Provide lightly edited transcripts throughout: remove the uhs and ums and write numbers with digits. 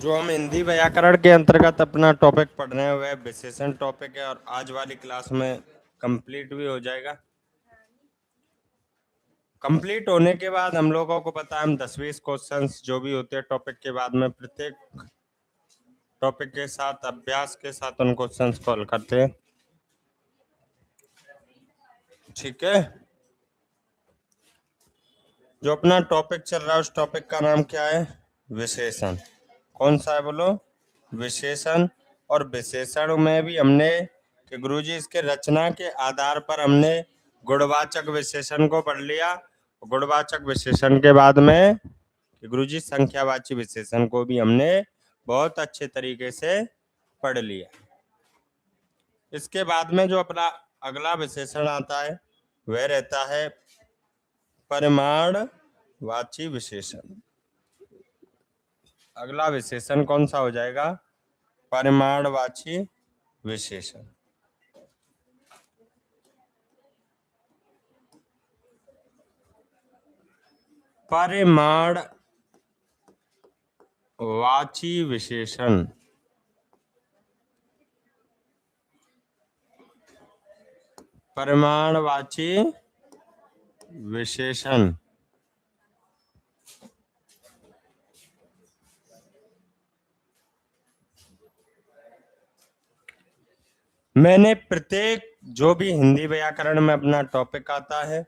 जो हम हिंदी व्याकरण के अंतर्गत अपना टॉपिक पढ़ रहे हैं वह विशेषण टॉपिक है और आज वाली क्लास में कंप्लीट भी हो जाएगा। कंप्लीट होने के बाद हम लोगों को पता है हम 10-20 क्वेश्चंस जो भी होते हैं टॉपिक के बाद में प्रत्येक टॉपिक के साथ अभ्यास के साथ उन क्वेश्चंस को हल करते हैं। ठीक है, जो अपना टॉपिक चल रहा है उस टॉपिक का नाम क्या है? विशेषण। कौन सा है बोलो? विशेषण। और विशेषण में भी हमने कि गुरुजी इसके रचना के आधार पर हमने गुणवाचक विशेषण को पढ़ लिया। गुणवाचक विशेषण के बाद में कि गुरुजी संख्यावाची विशेषण को भी हमने बहुत अच्छे तरीके से पढ़ लिया। इसके बाद में जो अपना अगला विशेषण आता है वह रहता है परिमाणवाची विशेषण। अगला विशेषण कौन सा हो जाएगा? परिमाणवाची विशेषण। परिमाणवाची विशेषण। परिमाणवाची विशेषण मैंने प्रत्येक जो भी हिंदी व्याकरण में अपना टॉपिक आता है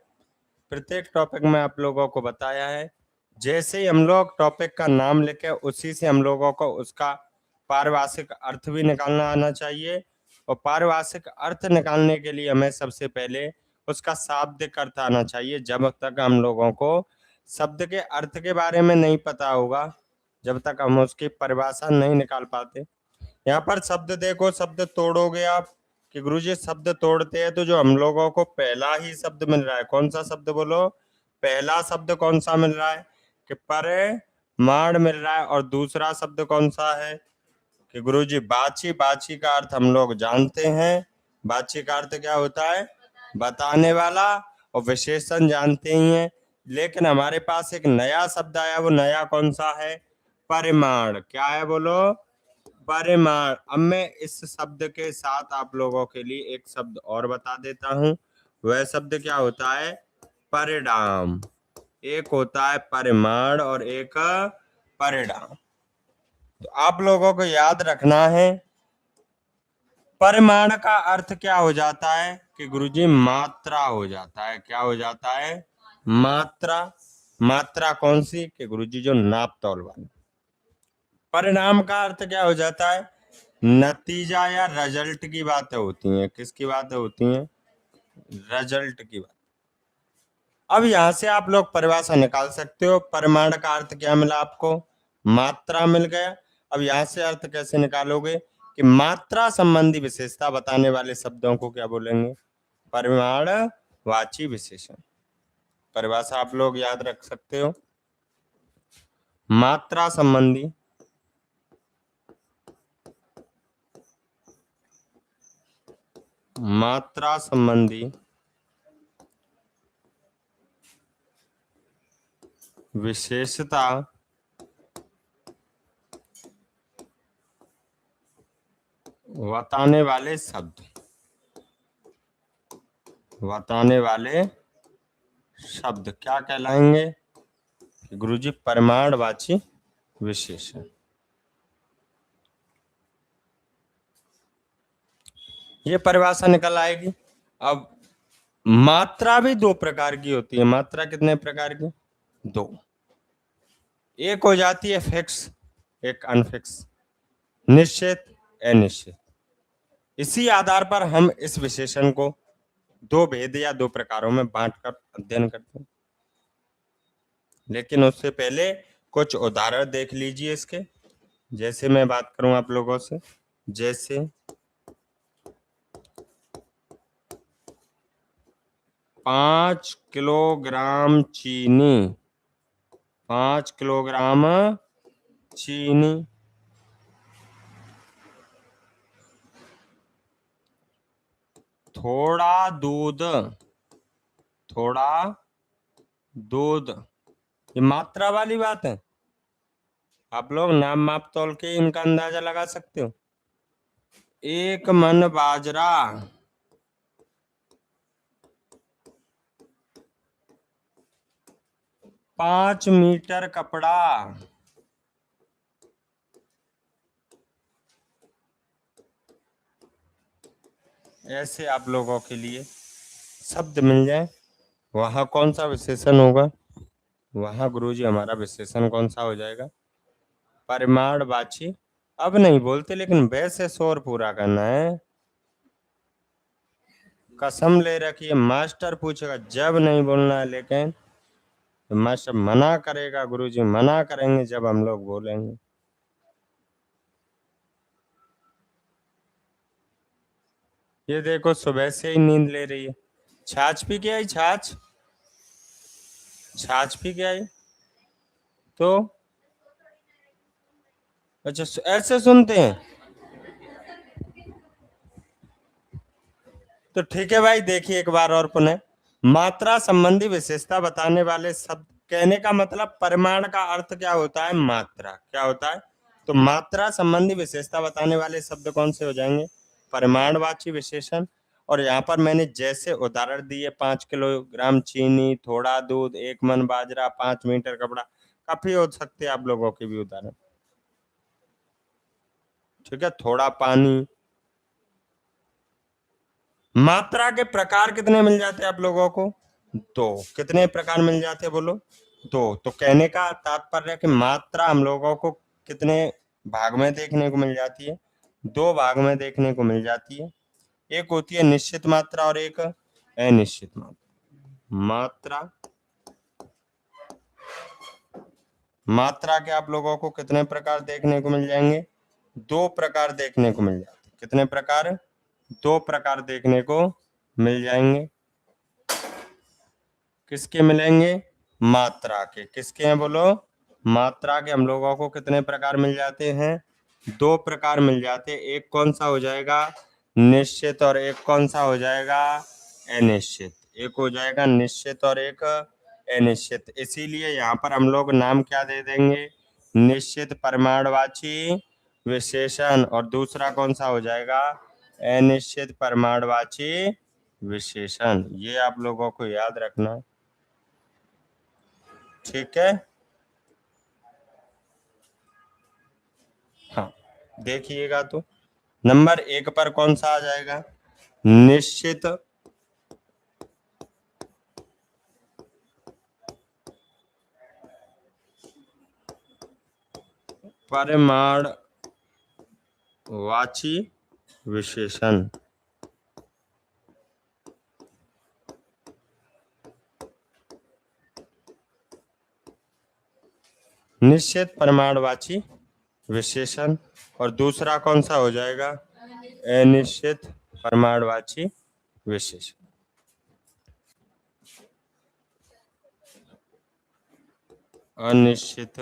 प्रत्येक टॉपिक में आप लोगों को बताया है। जैसे ही हम लोग टॉपिक का नाम लेके उसी से हम लोगों को उसका पारिभाषिक अर्थ भी निकालना आना चाहिए और पारिभाषिक अर्थ निकालने के लिए हमें सबसे पहले उसका शाब्दिक अर्थ आना चाहिए। जब तक हम लोगों को शब्द के अर्थ के बारे में नहीं पता होगा, जब तक हम उसकी परिभाषा नहीं निकाल पाते। यहाँ पर शब्द देखो, शब्द तोड़ोगे आप कि गुरुजी शब्द तोड़ते हैं तो जो हम लोगों को पहला ही शब्द मिल रहा है, कौन सा शब्द बोलो? पहला शब्द कौन सा मिल रहा है? कि परिमाण मिल रहा है। और दूसरा शब्द कौन सा है? कि गुरुजी बाची। बाची का अर्थ हम लोग जानते हैं। बाची का अर्थ क्या होता है? बताने वाला। और विशेषण जानते ही हैं, लेकिन हमारे पास एक नया शब्द आया, वो नया कौन सा है? परिमाण। क्या है बोलो? परिमाण। अब मैं इस शब्द के साथ आप लोगों के लिए एक शब्द और बता देता हूं। वह शब्द क्या होता है? परिणाम। एक होता है परिमाण और एक परिणाम। तो आप लोगों को याद रखना है परिमाण का अर्थ क्या हो जाता है? कि गुरुजी मात्रा हो जाता है। क्या हो जाता है? मात्रा। मात्रा कौन सी? कि गुरुजी जो नाप तौल वाली। परिणाम का अर्थ क्या हो जाता है? नतीजा या रिजल्ट की बातें होती हैं। किसकी बातें होती हैं? रिजल्ट की बात। अब यहां से आप लोग परिभाषा निकाल सकते हो। परिमाण का अर्थ क्या मिला आपको? मात्रा मिल गया। अब यहां से अर्थ कैसे निकालोगे? कि मात्रा संबंधी विशेषता बताने वाले शब्दों को क्या बोलेंगे? परिमाणवाची विशेषण। परिभाषा आप लोग याद रख सकते हो। मात्रा संबंधी विशेषता बताने वाले शब्द। क्या कहलाएंगे? गुरुजी परिमाणवाची विशेषण। ये परिभाषा निकल आएगी। अब मात्रा भी दो प्रकार की होती है। मात्रा कितने प्रकार की? दो। एक हो जाती है फिक्स, एक अनफिक्स, निश्चित अनिश्चित। इसी आधार पर हम इस विशेषण को दो भेद या दो प्रकारों में बांटकर अध्ययन करते हैं। लेकिन उससे पहले कुछ उदाहरण देख लीजिए इसके। जैसे मैं बात करूं आप लोगों से, जैसे 5 किलोग्राम चीनी। 5 किलोग्राम चीनी। थोड़ा दूध। ये मात्रा वाली बात है। आप लोग नाम माप तोल के इनका अंदाजा लगा सकते हो। 1 मन बाजरा, 5 मीटर कपड़ा, ऐसे आप लोगों के लिए शब्द मिल जाए। वहां कौन सा विशेषण होगा? वहां गुरुजी हमारा विशेषण कौन सा हो जाएगा? परिमाणवाची। अब नहीं बोलते, लेकिन वैसे शोर पूरा करना है। कसम ले रखी है, मास्टर पूछेगा जब नहीं बोलना है, लेकिन तो मास्टर मना करेगा, गुरुजी मना करेंगे जब हम लोग बोलेंगे। ये देखो सुबह से ही नींद ले रही है। छाछ पी के आई? छाछ छाछ पी के आई तो अच्छा ऐसे सुनते हैं। तो ठीक है भाई, देखिए एक बार और पुनः। मात्रा संबंधी विशेषता बताने वाले शब्द, कहने का मतलब परिमाण का अर्थ क्या होता है? मात्रा। क्या होता है? तो मात्रा संबंधी विशेषता बताने वाले शब्द कौन से हो जाएंगे? परिमाणवाची विशेषण। और यहाँ पर मैंने जैसे उदाहरण दिए, 5 किलोग्राम चीनी, थोड़ा दूध, 1 मन बाजरा, 5 मीटर कपड़ा, काफी हो सकते हैं आप लोगों के भी उदाहरण। ठीक है, थोड़ा पानी। मात्रा के प्रकार कितने मिल जाते हैं आप लोगों को? दो। कितने प्रकार मिल जाते हैं बोलो? दो। तो कहने का तात्पर्य है कि मात्रा हम लोगों को कितने भाग में देखने को मिल जाती है? दो भाग में देखने को मिल जाती है। एक होती है निश्चित मात्रा और एक अनिश्चित मात्रा। मात्रा, मात्रा के आप लोगों को कितने प्रकार देखने को मिल जाएंगे? दो प्रकार देखने को मिल जाते हैं। कितने प्रकार? दो प्रकार देखने को मिल जाएंगे। किसके मिलेंगे? मात्रा के। किसके हैं बोलो? मात्रा के हम लोगों को कितने प्रकार मिल जाते हैं? दो प्रकार मिल जाते हैं। एक कौन सा हो जाएगा? निश्चित, और एक कौन सा हो जाएगा? अनिश्चित। एक हो जाएगा निश्चित और एक अनिश्चित। इसीलिए यहाँ पर हम लोग नाम क्या दे देंगे? निश्चित परिमाणवाची विशेषण। और दूसरा कौन सा हो जाएगा? अनिश्चित परिमाणवाची विशेषण। ये आप लोगों को याद रखना है। ठीक है। हाँ, देखिएगा तो नंबर 1 पर कौन सा आ जाएगा? निश्चित परिमाणवाची विशेषण। निश्चित परिमाणवाची विशेषण। और दूसरा कौन सा हो जाएगा? अनिश्चित परिमाणवाची विशेषण। अनिश्चित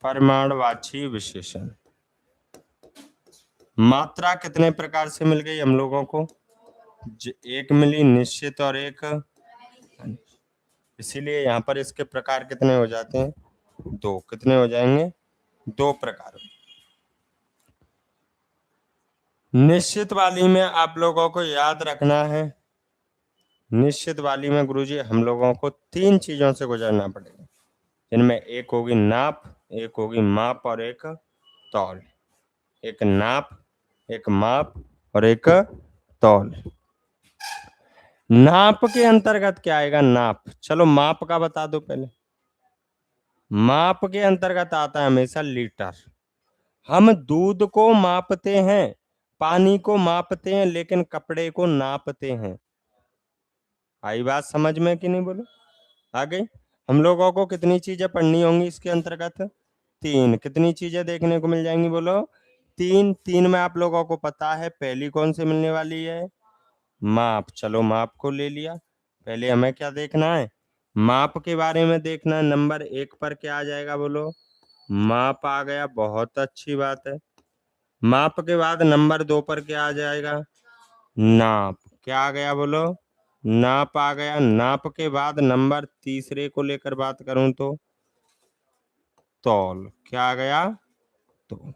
परिमाणवाची विशेषण। मात्रा कितने प्रकार से मिल गई हम लोगों को? एक मिली निश्चित और एक, इसीलिए यहाँ पर इसके प्रकार कितने हो जाते हैं? दो। कितने हो जाएंगे? दो प्रकार। निश्चित वाली में आप लोगों को याद रखना है, निश्चित वाली में गुरुजी हम लोगों को 3 चीजों से गुजरना पड़ेगा, जिनमें एक होगी नाप, एक होगी माप और एक तौल। एक नाप, एक माप और एक तौल। नाप के अंतर्गत क्या आएगा? नाप। चलो माप का बता दो पहले। माप के अंतर्गत आता है हमेशा लीटर। हम दूध को मापते हैं, पानी को मापते हैं, लेकिन कपड़े को नापते हैं। आई बात समझ में कि नहीं बोलो? आ गई। हम लोगों को कितनी चीजें पढ़नी होंगी इसके अंतर्गत? 3। कितनी चीजें देखने को मिल जाएंगी बोलो? 3। 3 में आप लोगों को पता है पहली कौन सी मिलने वाली है? माप। चलो माप को ले लिया। पहले हमें क्या देखना है? माप के बारे में देखना है। नंबर 1 पर क्या आ जाएगा बोलो? माप आ गया, बहुत अच्छी बात है। माप के बाद नंबर 2 पर क्या आ जाएगा? नाप। क्या आ गया बोलो? नाप आ गया। नाप के बाद नंबर तीसरे को लेकर बात करूं तो तौल। क्या आ गया? तो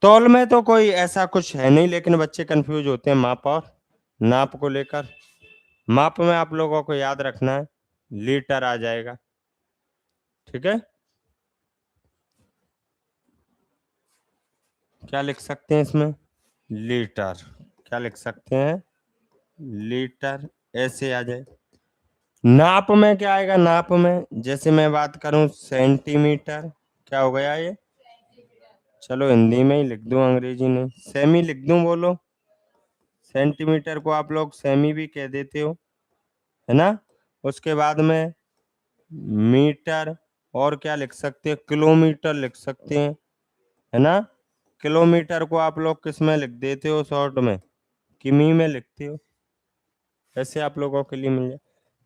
तौल में तो कोई ऐसा कुछ है नहीं, लेकिन बच्चे कंफ्यूज होते हैं माप और नाप को लेकर। माप में आप लोगों को याद रखना है लीटर आ जाएगा। ठीक है, क्या लिख सकते हैं इसमें? लीटर। क्या लिख सकते हैं? लीटर। ऐसे आ जाए। नाप में क्या आएगा? नाप में जैसे मैं बात करूं सेंटीमीटर, क्या हो गया ये? चलो हिंदी में ही लिख दूं, अंग्रेजी नहीं। सेमी लिख दूं, बोलो। सेंटीमीटर को आप लोग सेमी भी कह देते हो, है ना। उसके बाद में मीटर, और क्या लिख सकते हैं? किलोमीटर लिख सकते हैं, है ना। किलोमीटर को आप लोग किस में लिख देते हो? शॉर्ट में किमी में लिखते हो। ऐसे आप लोगों के लिए मिल जाए।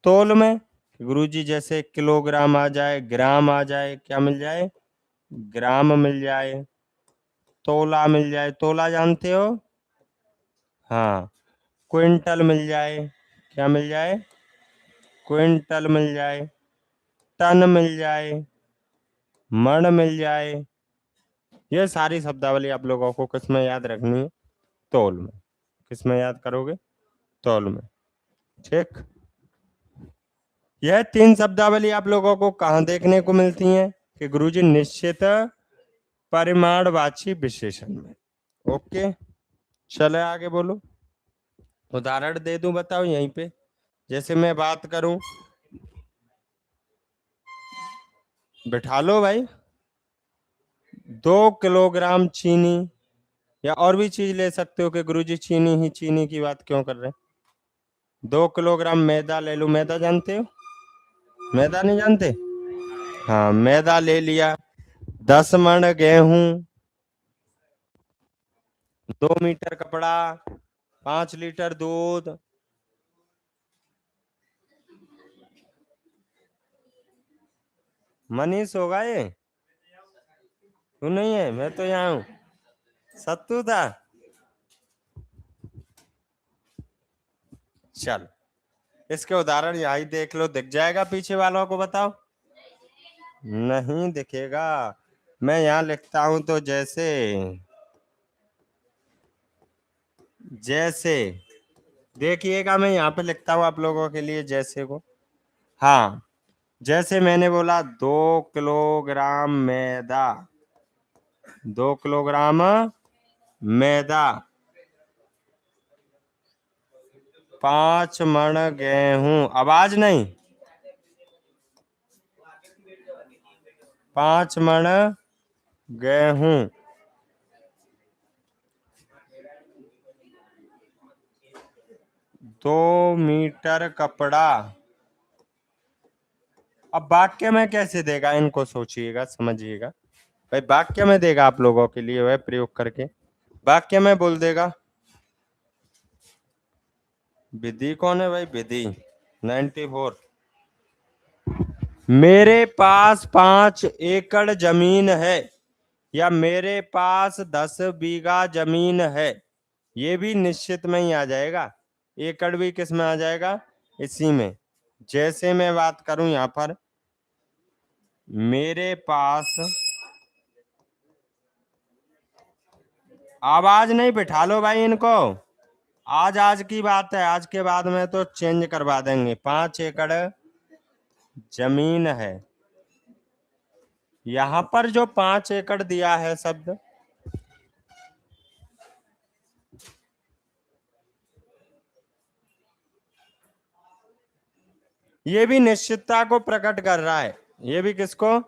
तौल में गुरुजी जैसे किलोग्राम आ जाए, ग्राम आ जाए, क्या मिल जाए? ग्राम मिल जाए। तोला मिल जाए, तोला जानते हो? हाँ। क्विंटल मिल जाए, क्या मिल जाए? क्विंटल मिल जाए। टन मिल जाए, मण मिल जाए। ये सारी शब्दावली आप लोगों को किस में याद रखनी है? तौल में। किस में याद करोगे? तौल में। ठीक। यह तीन शब्दावली आप लोगों को कहाँ देखने को मिलती हैं? कि गुरुजी निश्चित परिमाणवाची विशेषण में। ओके, चले आगे बोलो। उदाहरण दे दूं, बताओ यहीं पे। जैसे मैं बात करूं, बिठा लो भाई। 2 किलोग्राम चीनी, या और भी चीज ले सकते हो कि गुरुजी चीनी ही चीनी की बात क्यों कर रहे हैं। 2 किलोग्राम मैदा ले लो। मैदा जानते हो? मैदा नहीं जानते? हाँ, मैदा ले लिया। 10 मण गेहूं, 2 मीटर कपड़ा, 5 लीटर दूध। मनीष होगा ये? तू नहीं है? मैं तो यहाँ हूँ। सत्तू था। चल, इसके उदाहरण यही देख लो, दिख जाएगा पीछे वालों को, बताओ। नहीं दिखेगा। मैं यहाँ लिखता हूं तो जैसे, जैसे देखिएगा, मैं यहाँ पे लिखता हूँ आप लोगों के लिए जैसे को। हाँ, जैसे मैंने बोला 2 किलोग्राम मैदा, 2 किलोग्राम मैदा, 5 मण गेहूं। आवाज नहीं। 5 मण गेहूं, 2 मीटर कपड़ा। अब वाक्य में कैसे देगा, इनको सोचिएगा, समझिएगा। भाई वाक्य में देगा आप लोगों के लिए, वह प्रयोग करके वाक्य में बोल देगा। विधि कौन है भाई? विधि 94। मेरे पास 5 एकड़ जमीन है, या मेरे पास 10 बीघा जमीन है। ये भी निश्चित में ही आ जाएगा। एकड़ भी किस में आ जाएगा? इसी में। जैसे मैं बात करूं यहां पर, मेरे पास, आवाज नहीं, बिठा लो भाई इनको। आज आज की बात है, आज के बाद में तो चेंज करवा देंगे। 5 एकड़ जमीन है। यहां पर जो 5 एकड़ दिया है शब्द, ये भी निश्चितता को प्रकट कर रहा है। ये भी किसको?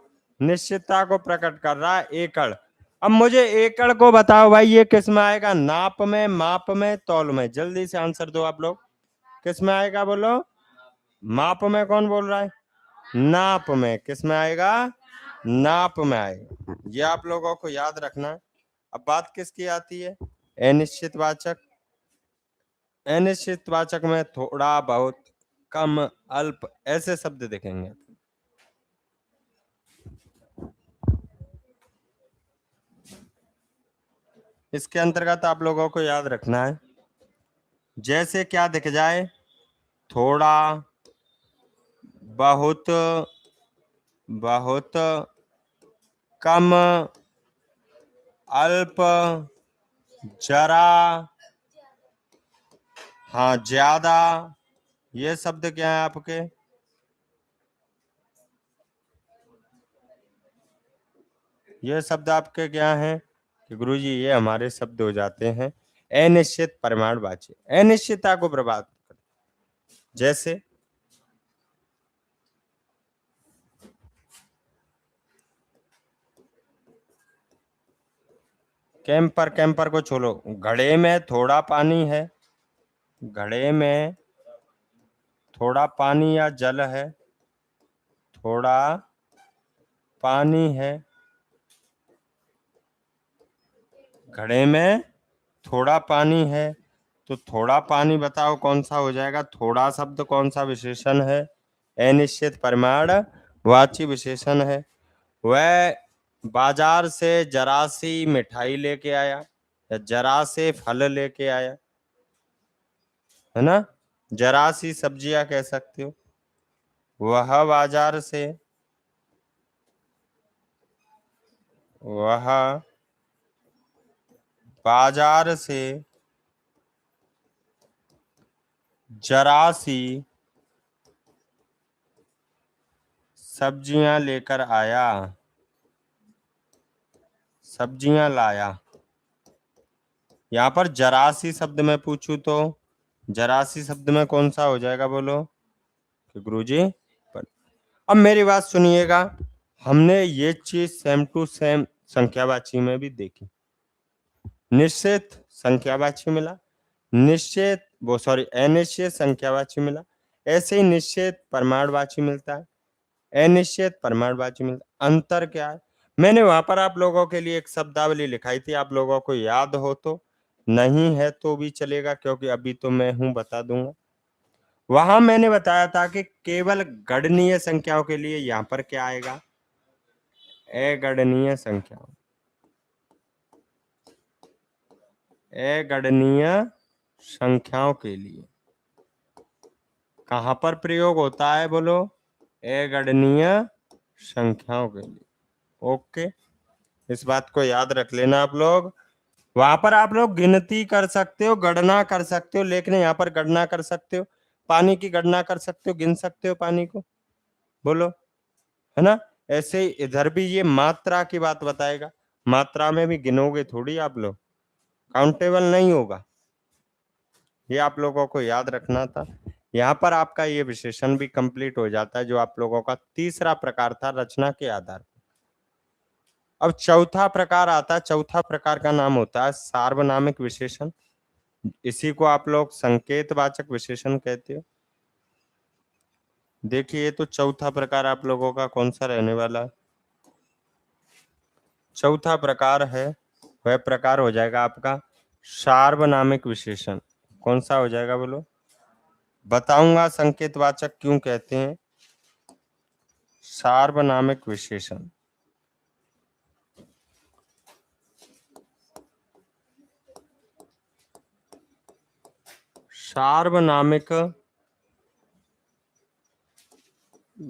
निश्चितता को प्रकट कर रहा है। एकड़। अब मुझे एकड़ को बताओ भाई, ये किस में आएगा? नाप में, माप में, तौल में? जल्दी से आंसर दो आप लोग। किस में आएगा बोलो? माप में कौन बोल रहा है? नाप में। किस में आएगा? नाप में आएगा। ये आप लोगों को याद रखना है। अब बात किसकी आती है? अनिश्चितवाचक। अनिश्चितवाचक में थोड़ा बहुत, कम, अल्प, ऐसे शब्द दिखेंगे। इसके अंतर्गत आप लोगों को याद रखना है, जैसे क्या दिख जाए? थोड़ा, बहुत, बहुत, कम, अल्प, जरा, हाँ ज्यादा। ये शब्द क्या है आपके? ये शब्द आपके क्या हैं कि गुरुजी ये हमारे शब्द हो जाते हैं अनिश्चित परिमाणवाची, अनिश्चितता को प्रभावित करते। जैसे कैंपर, कैंपर को छोड़ो, घड़े में थोड़ा पानी है, घड़े में थोड़ा पानी या जल है, थोड़ा पानी है, घड़े में थोड़ा पानी है। तो थोड़ा पानी बताओ कौन सा हो जाएगा? थोड़ा शब्द कौन सा विशेषण है? अनिश्चित परिमाण वाची विशेषण है। वह बाजार से जरा सी मिठाई लेके आया या जरा से फल लेके आया, है ना? जरा सी सब्जियां कह सकते हो। वह बाजार से, वह बाजार से जरा सी सब्जियां लेकर आया, सब्जियां लाया। यहाँ पर जरासी शब्द में पूछूं तो जरासी शब्द में कौन सा हो जाएगा बोलो कि गुरुजी? पर अब मेरी बात सुनिएगा, हमने ये चीज सेम टू सेम संख्यावाची में भी देखी। निश्चित संख्यावाची मिला, निश्चित वो सॉरी अनिश्चित संख्यावाची मिला, ऐसे ही निश्चित परिमाणवाची मिलता है, अनिश्चित परिमाणवाची मिलता है। अंतर क्या है? मैंने वहां पर आप लोगों के लिए एक शब्दावली लिखाई थी, आप लोगों को याद हो तो, नहीं है तो भी चलेगा क्योंकि अभी तो मैं हूं बता दूंगा। वहां मैंने बताया था कि केवल गणनीय संख्याओं के लिए यहां पर क्या आएगा? अगणनीय संख्याओं, अगणनीय संख्याओं के लिए कहां पर प्रयोग होता है बोलो? अगणनीय संख्याओं के लिए। ओके, इस बात को याद रख लेना आप लोग। वहां पर आप लोग गिनती कर सकते हो, गणना कर सकते हो, लेकिन यहाँ पर गणना कर सकते हो, पानी की गणना कर सकते हो, गिन सकते हो पानी को, बोलो, है ना? ऐसे ही इधर भी ये मात्रा की बात बताएगा, मात्रा में भी गिनोगे थोड़ी आप लोग, काउंटेबल नहीं होगा। ये आप लोगों को याद रखना था। यहाँ पर आपका ये विशेषण भी कंप्लीट हो जाता है, जो आप लोगों का तीसरा प्रकार था रचना के आधार पर। अब चौथा प्रकार आता है, चौथा प्रकार का नाम होता है सार्वनामिक विशेषण। इसी को आप लोग संकेतवाचक विशेषण कहते हो। देखिए तो चौथा प्रकार आप लोगों का कौन सा रहने वाला है? चौथा प्रकार है, वह प्रकार हो जाएगा आपका सार्वनामिक विशेषण। कौन सा हो जाएगा बोलो? बताऊंगा संकेतवाचक क्यों कहते हैं सार्वनामिक विशेषण। सार्वनामिक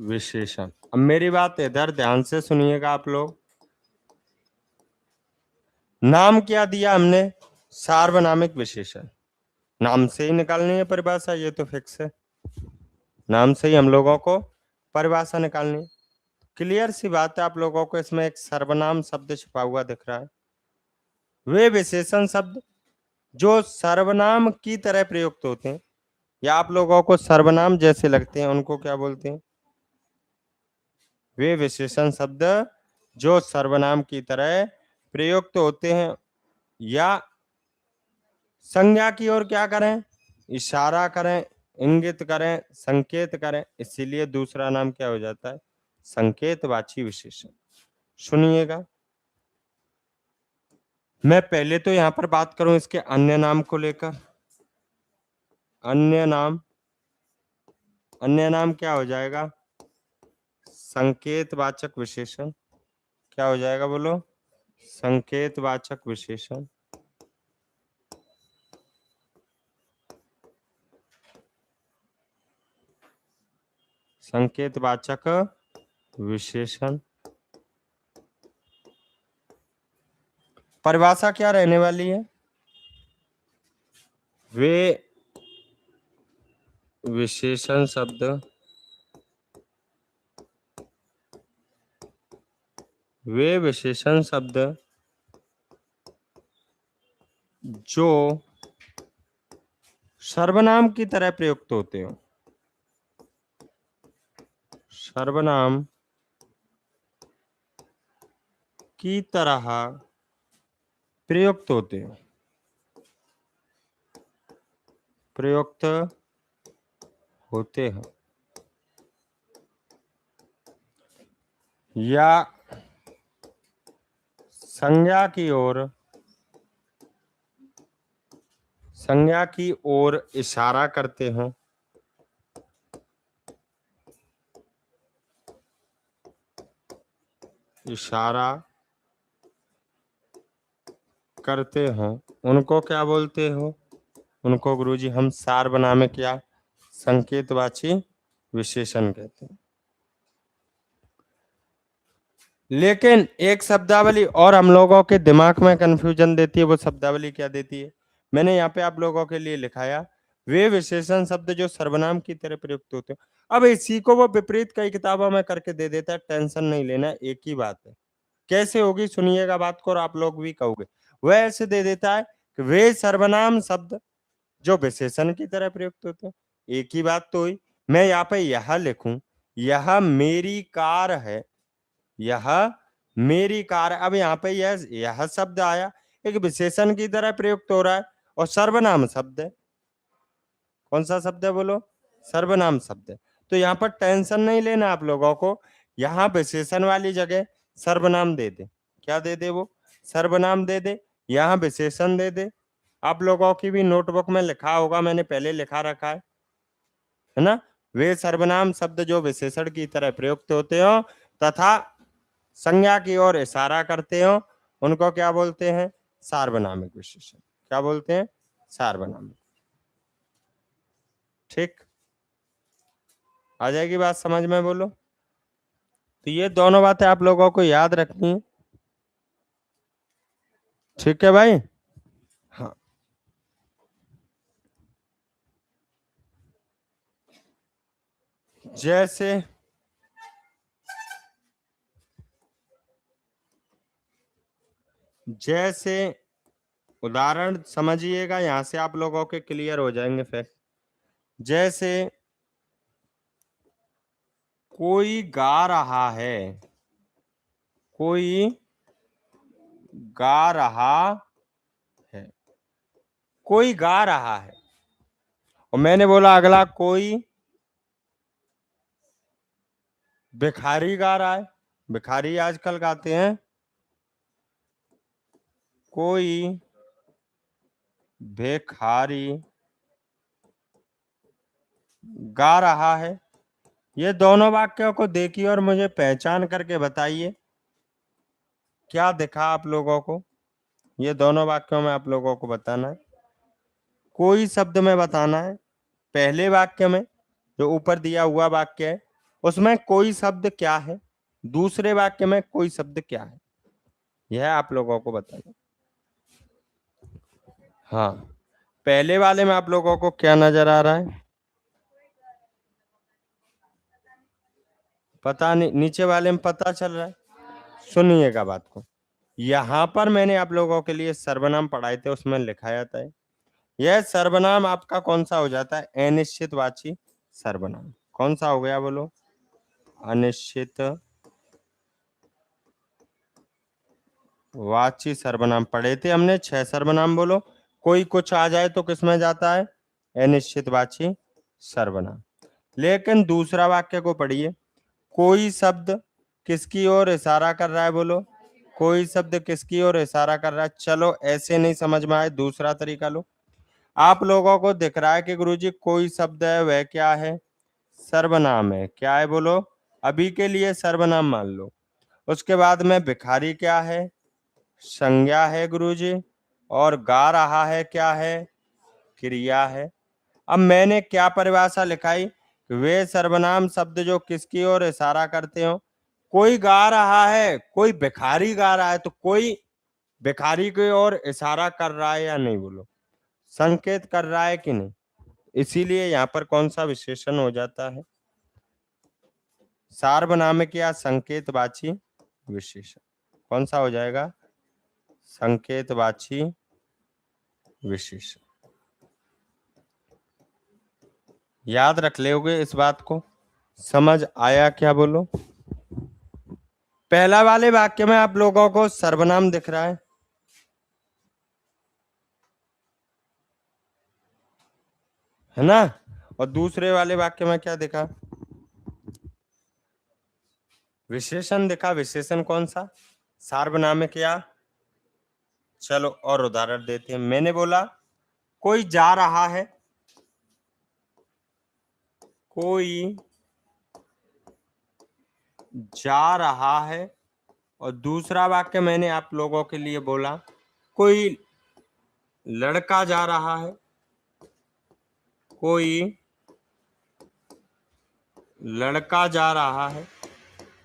विशेषण, अब मेरी बात इधर ध्यान से सुनिएगा आप लोग। नाम क्या दिया हमने? सार्वनामिक विशेषण। नाम से ही निकालनी है परिभाषा, ये तो फिक्स है, नाम से ही हम लोगों को परिभाषा निकालनी है। क्लियर सी बात है, आप लोगों को इसमें एक सर्वनाम शब्द छुपा हुआ दिख रहा है। वे विशेषण शब्द जो सर्वनाम की तरह प्रयुक्त होते हैं या आप लोगों को सर्वनाम जैसे लगते हैं उनको क्या बोलते हैं? वे विशेषण शब्द जो सर्वनाम की तरह प्रयुक्त होते हैं या संज्ञा की ओर क्या करें? इशारा करें, इंगित करें, संकेत करें, इसीलिए दूसरा नाम क्या हो जाता है? संकेतवाची विशेषण। सुनिएगा, मैं पहले तो यहां पर बात करूं इसके अन्य नाम को लेकर। अन्य नाम, अन्य नाम क्या हो जाएगा? संकेतवाचक विशेषण। क्या हो जाएगा बोलो? संकेतवाचक विशेषण। संकेतवाचक विशेषण। परिभाषा क्या रहने वाली है? वे विशेषण शब्द जो सर्वनाम की तरह प्रयुक्त होते हो, सर्वनाम की तरह प्रयुक्त होते हो, प्रयुक्त होते हैं, या संज्ञा की ओर इशारा करते हैं, इशारा करते हैं, उनको क्या बोलते हो? उनको गुरुजी हम सार्वनामिक या संकेतवाची विशेषण कहते हैं। लेकिन एक शब्दावली और हम लोगों के दिमाग में कंफ्यूजन देती है। वो शब्दावली क्या देती है? मैंने यहाँ पे आप लोगों के लिए लिखाया, वे विशेषण शब्द जो सर्वनाम की तरह प्रयुक्त होते हैं। अब इसी को वो विपरीत कई किताबों में करके दे देता है, टेंशन नहीं लेना, एक ही बात है। कैसे होगी सुनिएगा बात को और आप लोग भी कहोगे। वह ऐसे दे देता है कि वे सर्वनाम शब्द जो विशेषण की तरह प्रयुक्त होते हैं। एक ही बात तो हुई। मैं यहाँ पे यह लिखूं, यह मेरी कार है, यह मेरी कार। अब यहाँ पे यह शब्द आया, एक विशेषण की तरह प्रयुक्त हो रहा है और सर्वनाम शब्द है। कौन सा शब्द है बोलो? सर्वनाम शब्द है। तो यहाँ पर टेंशन नहीं लेना आप लोगों को। यहाँ विशेषण वाली जगह सर्वनाम दे दे। क्या दे दे? वो सर्वनाम दे दे, यहाँ विशेषण दे दे। आप लोगों की भी नोटबुक में लिखा होगा, मैंने पहले लिखा रखा है ना। वे सर्वनाम शब्द जो विशेषण की तरह प्रयुक्त होते हो तथा संज्ञा की ओर इशारा करते हो, उनको क्या बोलते हैं? सार्वनामिक विशेषण। क्या बोलते हैं? सार्वनामिक। ठीक, आ जाएगी बात समझ में? बोलो। तो ये दोनों बातें आप लोगों को याद रखनी है। ठीक है भाई? हाँ, जैसे उदाहरण समझिएगा, यहां से आप लोगों के क्लियर हो जाएंगे फैक्ट। जैसे कोई गा रहा है, कोई गा रहा है, कोई गा रहा है, और मैंने बोला अगला कोई भिखारी गा रहा है। भिखारी आजकल गाते हैं। कोई भिखारी गा रहा है। ये दोनों वाक्यों को देखिए और मुझे पहचान करके बताइए क्या दिखा आप लोगों को। ये दोनों वाक्यों में आप लोगों को बताना है, कोई शब्द में बताना है। पहले वाक्य में जो ऊपर दिया हुआ वाक्य है उसमें कोई शब्द क्या है, दूसरे वाक्य में कोई शब्द क्या है, यह आप लोगों को बताना। हाँ, पहले वाले में आप लोगों को क्या नजर आ रहा है? पता नहीं, नीचे वाले में पता चल रहा है। सुनिएगा बात को। यहां पर मैंने आप लोगों के लिए सर्वनाम पढ़ाए थे, उसमें लिखा जाता है यह सर्वनाम आपका कौन सा हो जाता है? अनिश्चितवाची सर्वनाम। कौन सा हो गया बोलो? अनिश्चित वाची सर्वनाम पढ़े थे हमने 6 सर्वनाम। बोलो, कोई कुछ आ जाए तो किसमें जाता है? अनिश्चितवाची सर्वनाम। लेकिन दूसरा वाक्य को पढ़िए, कोई शब्द किसकी ओर इशारा कर रहा है? बोलो, कोई शब्द किसकी ओर इशारा कर रहा है? चलो ऐसे नहीं समझ में आए, दूसरा तरीका लो। आप लोगों को दिख रहा है कि गुरुजी कोई शब्द है, वह क्या है? सर्वनाम है। क्या है बोलो? अभी के लिए सर्वनाम मान लो। उसके बाद में भिखारी क्या है? संज्ञा है गुरुजी। और गा रहा है क्या है? क्रिया है। अब मैंने क्या परिभाषा लिखाई वे सर्वनाम शब्द जो किसकी ओर इशारा करते हो। कोई गा रहा है, कोई भिखारी गा रहा है, तो कोई भिखारी की ओर इशारा कर रहा है या नहीं, बोलो, संकेत कर रहा है कि नहीं। इसीलिए यहाँ पर कौन सा विशेषण हो जाता है, सार्वनामिक या संकेतवाची विशेषण। कौन सा हो जाएगा, संकेतवाची विशेषण। याद रख लोगे इस बात को, समझ आया क्या, बोलो। पहला वाले वाक्य में आप लोगों को सर्वनाम दिख रहा है ना, और दूसरे वाले वाक्य में क्या दिखा, विशेषण दिखा। विशेषण कौन सा, सार्वनामिक या। चलो और उदाहरण देते हैं। मैंने बोला कोई जा रहा है, कोई जा रहा है, और दूसरा वाक्य मैंने आप लोगों के लिए बोला कोई लड़का जा रहा है, कोई लड़का जा रहा है।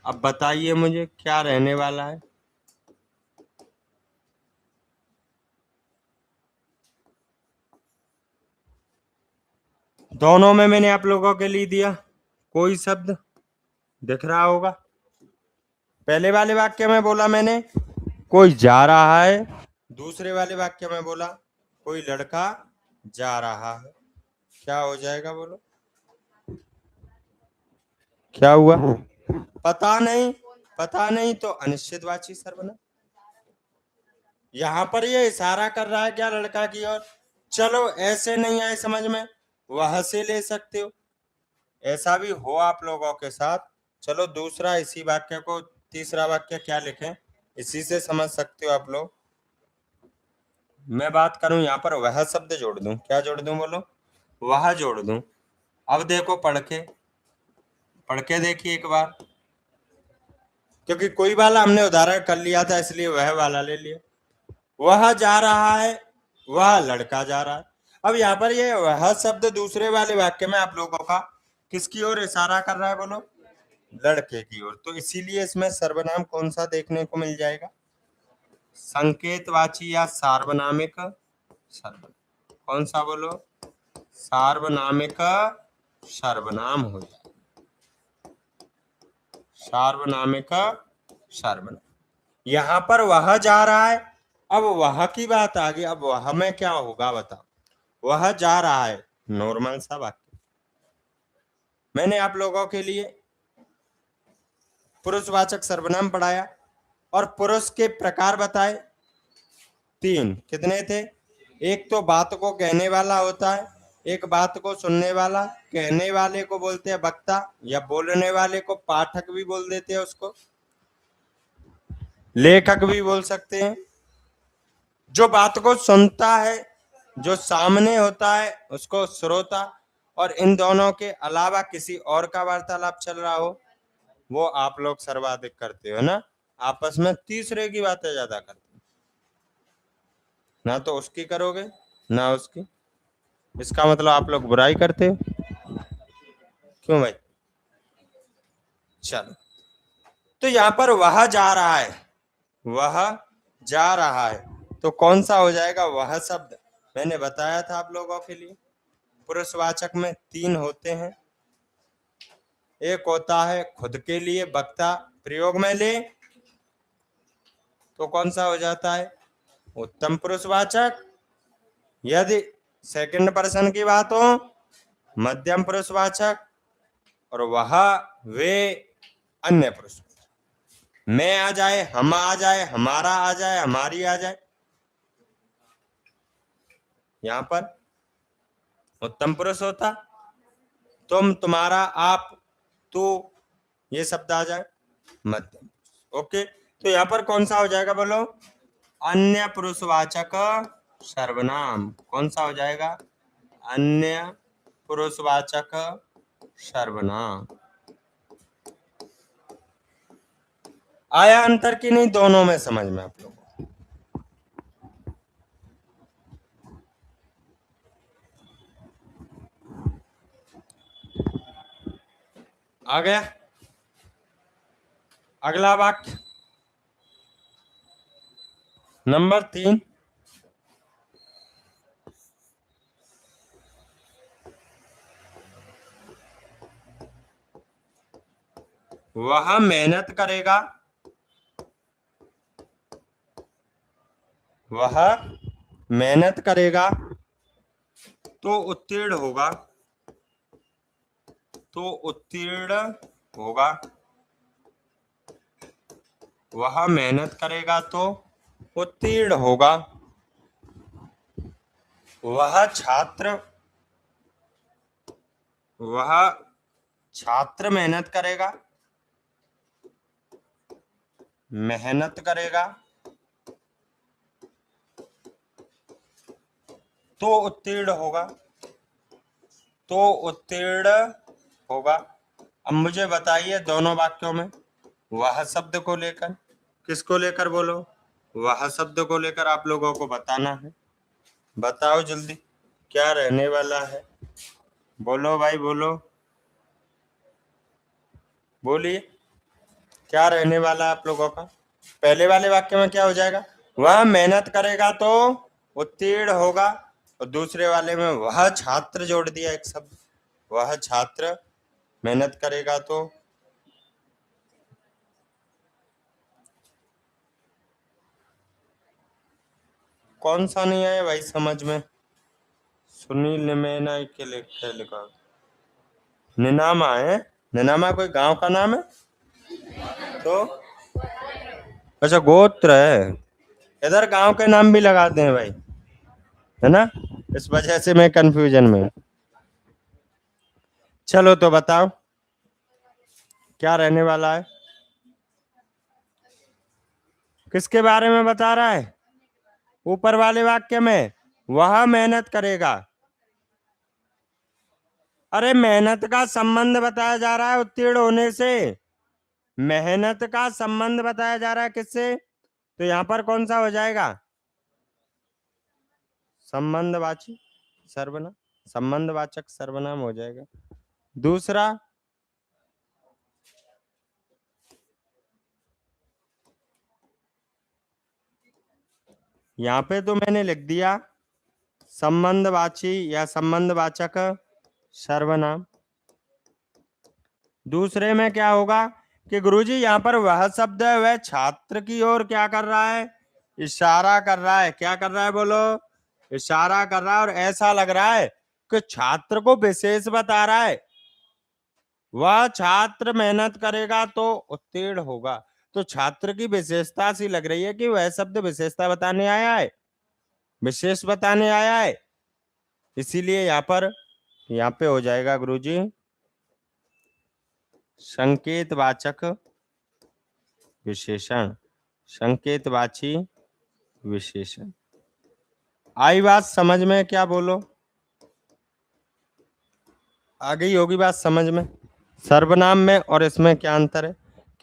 अब बताइए मुझे क्या रहने वाला है। दोनों में मैंने आप लोगों के लिए दिया, कोई शब्द दिख रहा होगा। पहले वाले वाक्य में बोला मैंने कोई जा रहा है, दूसरे वाले वाक्य में बोला कोई लड़का जा रहा है। क्या हो जाएगा, बोलो, क्या हुआ, पता नहीं, पता नहीं तो अनिश्चितवाची सर्वनाम। यहां पर ये इशारा कर रहा है क्या, लड़का की ओर। चलो ऐसे नहीं आए समझ में, वह से ले सकते हो, ऐसा भी हो आप लोगों के साथ। चलो दूसरा इसी वाक्य को, तीसरा वाक्य क्या लिखें, इसी से समझ सकते हो आप लोग। मैं बात करूं यहाँ पर वह शब्द जोड़ दूं, क्या जोड़ दूं, बोलो, वह जोड़ दूं। अब देखो पढ़ के देखिए एक बार, क्योंकि कोई वाला हमने उदाहरण कर लिया था इसलिए वह वाला ले लिया। वह जा रहा है, वह लड़का जा रहा है। अब यहाँ पर ये वह शब्द दूसरे वाले वाक्य में आप लोगों का किसकी ओर इशारा कर रहा है, बोलो, लड़के की ओर। तो इसीलिए इसमें सर्वनाम कौन सा देखने को मिल जाएगा, संकेतवाची या सार्वनामिक सर्वनाम। कौन सा, बोलो, सार्वनामिक सर्वनाम हो जाए, सार्वनामिक सर्वनाम। यहां पर वह जा रहा है, अब वह की बात आ गई, अब वह में क्या होगा बताओ, वह जा रहा है, नॉर्मल सा वाक्य। मैंने आप लोगों के लिए पुरुषवाचक सर्वनाम पढ़ाया और पुरुष के प्रकार बताए, तीन, कितने थे, एक तो बात को कहने वाला होता है, एक बात को सुनने वाला, कहने वाले को बोलते हैं वक्ता, या बोलने वाले को पाठक भी बोल देते हैं, उसको लेखक भी बोल सकते हैं। जो बात को सुनता है, जो सामने होता है, उसको श्रोता, और इन दोनों के अलावा किसी और का वार्तालाप चल रहा हो, वो आप लोग सर्वाधिक करते हो ना, आपस में तीसरे की बातें ज्यादा करते हो, ना तो उसकी करोगे ना उसकी। इसका मतलब आप लोग बुराई करते हो, क्यों भाई। चलो, तो यहाँ पर वह जा रहा है, वह जा रहा है, तो कौन सा हो जाएगा, वह शब्द। मैंने बताया था आप लोगों के लिए पुरुषवाचक में तीन होते हैं, एक होता है खुद के लिए वक्ता, प्रयोग में ले तो कौन सा हो जाता है, उत्तम पुरुषवाचक। यदि सेकंड पर्सन की बात हो, मध्यम पुरुषवाचक, और वह वे अन्य पुरुष। मैं आ जाए, हम आ जाए, हमारा आ जाए, हमारी आ जाए, यहां पर उत्तम पुरुष होता, तुम, तुम्हारा, आप, तू, ये शब्द आ जाए, मध्यम। ओके, तो यहाँ पर कौन सा हो जाएगा, बोलो, अन्य पुरुषवाचक सर्वनाम। कौन सा हो जाएगा, अन्य पुरुषवाचक सर्वनाम। आया अंतर की नहीं, दोनों में समझ में आप लोग। आ गया। अगला वाक्य नंबर 3, वह मेहनत करेगा, वह मेहनत करेगा तो उत्तीर्ण होगा, तो उत्तीर्ण होगा। वह मेहनत करेगा तो उत्तीर्ण होगा। वह छात्र, वह छात्र मेहनत करेगा, मेहनत करेगा तो उत्तीर्ण होगा, तो उत्तीर्ण होगा। अब मुझे बताइए दोनों वाक्यों में वह शब्द को लेकर, किसको लेकर बोलो, वह शब्द को लेकर आप लोगों को बताना है। बताओ जल्दी क्या रहने वाला है, बोलो भाई बोलो, बोलिए क्या रहने वाला है आप लोगों का। पहले वाले वाक्य में क्या हो जाएगा, वह मेहनत करेगा तो उत्तीर्ण होगा, और दूसरे वाले में वह छात्र जोड़ दिया एक शब्द, वह छात्र मेहनत करेगा तो। कौन सा नहीं आया भाई समझ में। सुनील निमेना के लिखा निनामा है, निनामा कोई गांव का नाम है तो। अच्छा गोत्र है, इधर गांव के नाम भी लगाते हैं भाई, है ना, इस वजह से मैं कंफ्यूजन में हूं। चलो तो बताओ क्या रहने वाला है, किसके बारे में बता रहा है, ऊपर वाले वाक्य में वह मेहनत करेगा। अरे मेहनत का संबंध बताया जा रहा है उत्तीर्ण होने से, मेहनत का संबंध बताया जा रहा है किससे, तो यहां पर कौन सा हो जाएगा, संबंधवाची सर्वनाम, संबंधवाचक सर्वनाम हो जाएगा। दूसरा यहाँ पे तो मैंने लिख दिया संबंधवाची या संबंधवाचक सर्वनाम। दूसरे में क्या होगा कि गुरुजी यहाँ पर वह शब्द है वह छात्र की ओर क्या कर रहा है, इशारा कर रहा है। क्या कर रहा है बोलो, इशारा कर रहा है, और ऐसा लग रहा है कि छात्र को विशेष बता रहा है। वह छात्र मेहनत करेगा तो उत्तीर्ण होगा, तो छात्र की विशेषता सी लग रही है कि वह शब्द विशेषता बताने आया है, विशेष बताने आया है। इसीलिए यहाँ पे हो जाएगा गुरुजी संकेतवाचक विशेषण, संकेतवाची विशेषण। आई बात समझ में, क्या बोलो, आ गई होगी बात समझ में। सर्वनाम में और इसमें क्या अंतर है,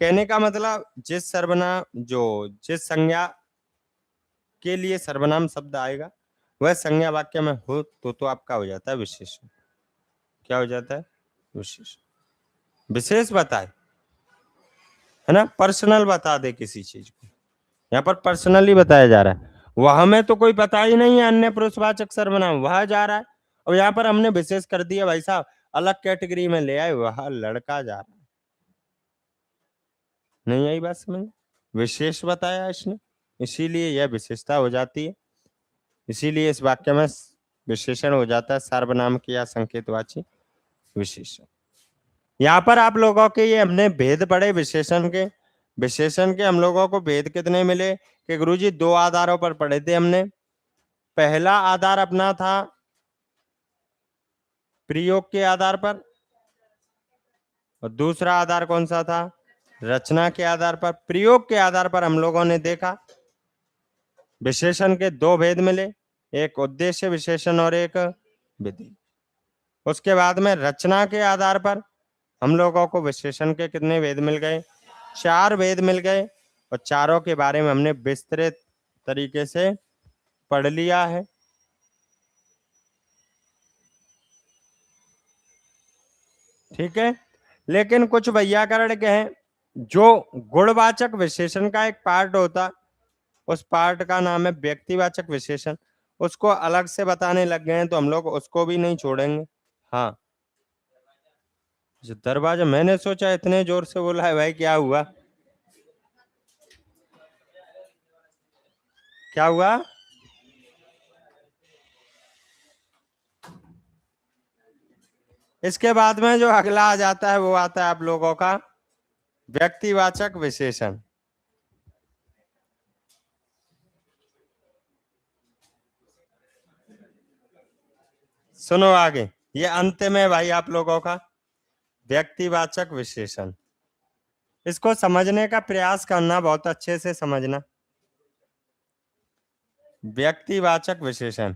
कहने का मतलब जिस सर्वनाम जो जिस संज्ञा के लिए सर्वनाम शब्द आएगा वह संज्ञा वाक्य में हो तो आपका हो जाता है विशेषण। क्या हो जाता है, विशेषण। विशेष बताए, है ना, पर्सनल बता दे किसी चीज को, यहाँ पर पर्सनली बताया जा रहा है। वह में तो कोई पता ही नहीं है, अन्य पुरुषवाचक सर्वनाम वह जा रहा है, और यहाँ पर हमने विशेष कर दिया भाई साहब, अलग कैटेगरी में ले आए, वह लड़का जा रहा है। नहीं आई बात समझ, विशेष बताया इसने, इसीलिए यह विशेषता हो जाती है। इसीलिए इस वाक्य में विशेषण हो जाता है सर्वनाम की या संकेतवाची विशेषण। यहाँ पर आप लोगों के ये हमने भेद पढ़े विशेषण के, विशेषण के हम लोगों को भेद कितने मिले कि गुरुजी दो आधारों पर पढ़े थे हमने। पहला आधार अपना था प्रयोग के आधार पर, और दूसरा आधार कौन सा था, रचना के आधार पर। प्रयोग के आधार पर हम लोगों ने देखा विशेषण के दो भेद मिले, एक उद्देश्य विशेषण और एक विधि। उसके बाद में रचना के आधार पर हम लोगों को विशेषण के कितने भेद मिल गए, चार भेद मिल गए, और चारों के बारे में हमने विस्तृत तरीके से पढ़ लिया है। ठीक है, लेकिन कुछ वैयाकरण के हैं जो गुणवाचक विशेषण का एक पार्ट होता, उस पार्ट का नाम है व्यक्तिवाचक विशेषण। उसको अलग से बताने लग गए हैं तो हम लोग उसको भी नहीं छोड़ेंगे। हाँ, जो दरवाजा, मैंने सोचा इतने जोर से बोला है भाई, क्या हुआ? क्या हुआ? इसके बाद में जो अगला आ जाता है वो आता है आप लोगों का व्यक्तिवाचक विशेषण। सुनो आगे, ये अंतिम है भाई आप लोगों का व्यक्तिवाचक विशेषण। इसको समझने का प्रयास करना, बहुत अच्छे से समझना। व्यक्तिवाचक विशेषण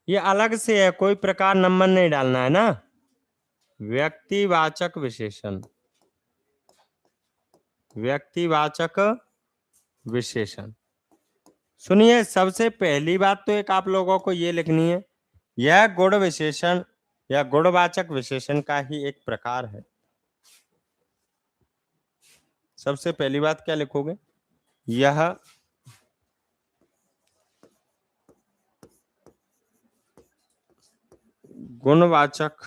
ये अलग से है, कोई प्रकार नंबर नहीं डालना है ना। व्यक्तिवाचक विशेषण, व्यक्तिवाचक विशेषण। सुनिए, सबसे पहली बात तो एक आप लोगों को ये लिखनी है, यह गुण विशेषण या गुणवाचक विशेषण का ही एक प्रकार है। सबसे पहली बात क्या लिखोगे? यह गुणवाचक